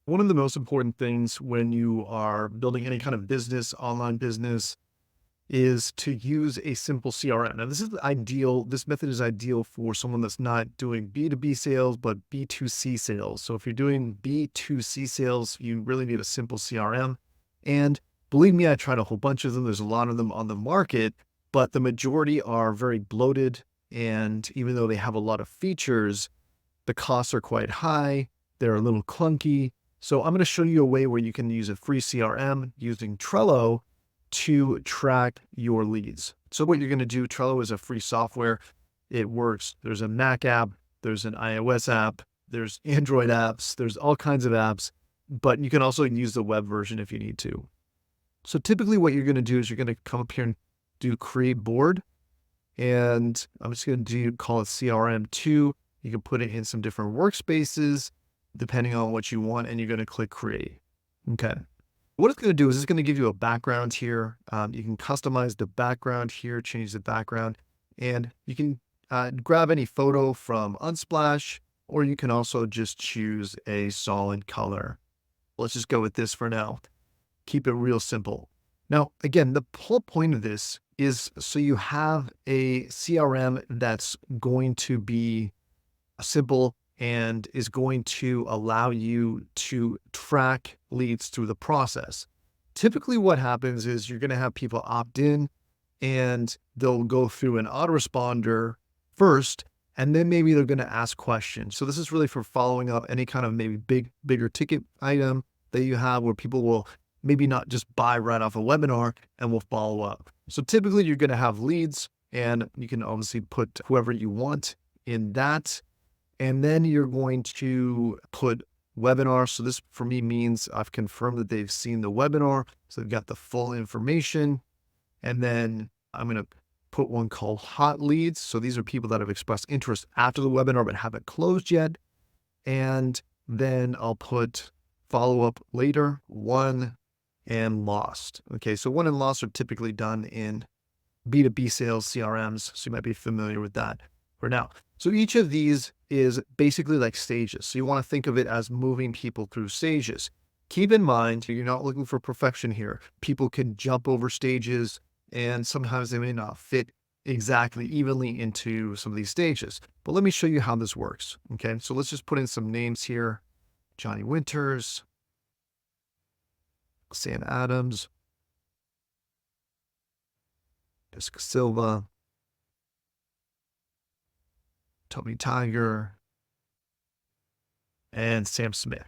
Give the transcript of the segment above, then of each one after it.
One of the most important things when you are building any kind of business, online business, is to use a simple CRM. Now, this is ideal. This method is ideal for someone that's not doing B2B sales, but B2C sales. So if you're doing B2C sales, you really need a simple CRM. And believe me, I tried a whole bunch of them. There's a lot of them on the market, but the majority are very bloated. And even though they have a lot of features, the costs are quite high. They're a little clunky. So I'm going to show you a way where you can use a free CRM using Trello to track your leads. So what you're going to do, Trello is a free software. It works. There's a Mac app, there's an iOS app, there's Android apps, there's all kinds of apps, but you can also use the web version if you need to. So typically what you're going to do is you're going to come up here and do create board. And I'm just going to call it CRM2. You can put it in some different workspaces depending on what you want, and you're going to click create. Okay. What it's going to do is it's going to give you a background here. You can customize the background here, change the background, and you can grab any photo from Unsplash, or you can also just choose a solid color. Let's just go with this for now. Keep it real simple. Now, again, the whole point of this is so you have a CRM that's going to be simple and is going to allow you to track leads through the process. Typically what happens is you're going to have people opt in and they'll go through an autoresponder first, and then maybe they're going to ask questions. So this is really for following up any kind of maybe bigger ticket item that you have where people will maybe not just buy right off a webinar and will follow up. So typically you're going to have leads, and you can obviously put whoever you want in that. And then you're going to put webinar. So this for me means I've confirmed that they've seen the webinar. So they've got the full information. And then I'm going to put one called hot leads. So these are people that have expressed interest after the webinar, but haven't closed yet. And then I'll put follow up later, won and lost. Okay. So won and lost are typically done in B2B sales CRMs. So you might be familiar with that for now. So each of these is basically like stages. So you want to think of it as moving people through stages. Keep in mind, you're not looking for perfection here. People can jump over stages, and sometimes they may not fit exactly evenly into some of these stages. But let me show you how this works. Okay, so let's just put in some names here. Johnny Winters, Sam Adams, Jessica Silva, Tony Tiger, and Sam Smith.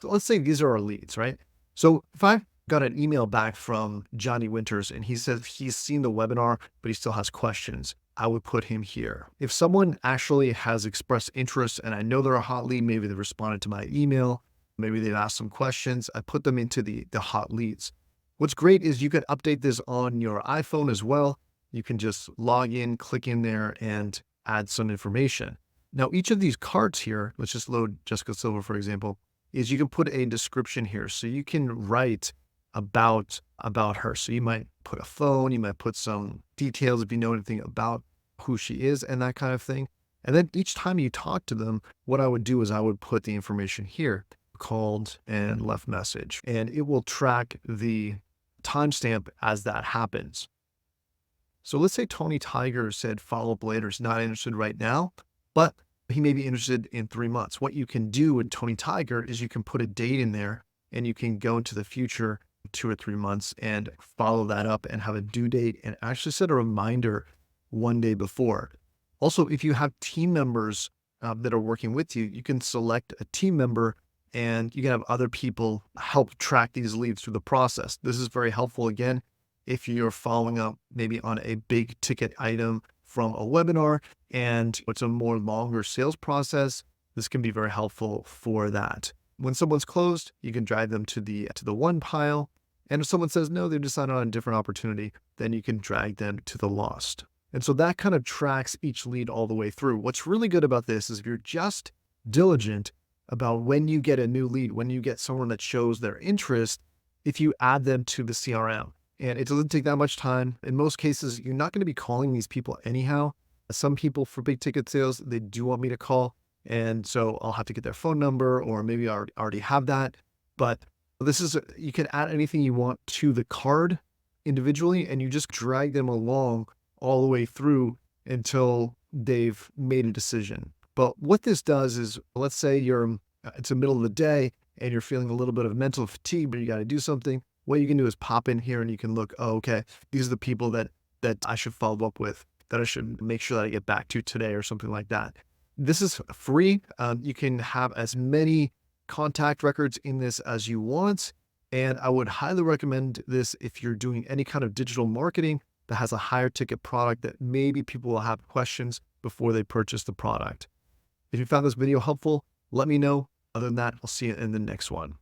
Let's say these are our leads, right? So if I got an email back from Johnny Winters and he says he's seen the webinar, but he still has questions, I would put him here. If someone actually has expressed interest and I know they're a hot lead, maybe they responded to my email, maybe they've asked some questions, I put them into the hot leads. What's great is you can update this on your iPhone as well. You can just log in, click in there, and add some information. Now, each of these cards here, let's just load Jessica Silva, for example, is you can put a description here. So you can write about her. So you might put a phone, you might put some details if you know anything about who she is and that kind of thing. And then each time you talk to them, what I would do is I would put the information here, called and left message, and it will track the timestamp as that happens. So let's say Tony Tiger said follow up later, is not interested right now, but he may be interested in 3 months. What you can do with Tony Tiger is you can put a date in there and you can go into the future 2 or 3 months and follow that up and have a due date and actually set a reminder one day before. Also, if you have team members that are working with you, you can select a team member and you can have other people help track these leads through the process. This is very helpful again if you're following up maybe on a big ticket item from a webinar and it's a more longer sales process. This can be very helpful for that. When someone's closed, you can drag them to the won pile. And if someone says no, they've decided on a different opportunity, then you can drag them to the lost. And so that kind of tracks each lead all the way through. What's really good about this is if you're just diligent about when you get a new lead, when you get someone that shows their interest, if you add them to the CRM. And it doesn't take that much time. In most cases, you're not going to be calling these people anyhow. Some people for big ticket sales, they do want me to call. And so I'll have to get their phone number, or maybe I already have that. But you can add anything you want to the card individually, and you just drag them along all the way through until they've made a decision. But what this does is, let's say it's the middle of the day and you're feeling a little bit of mental fatigue, but you got to do something. What you can do is pop in here and you can look, oh, okay, these are the people that I should follow up with, that I should make sure that I get back to today or something like that. This is free. You can have as many contact records in this as you want. And I would highly recommend this if you're doing any kind of digital marketing that has a higher ticket product that maybe people will have questions before they purchase the product. If you found this video helpful, let me know. Other than that, I'll see you in the next one.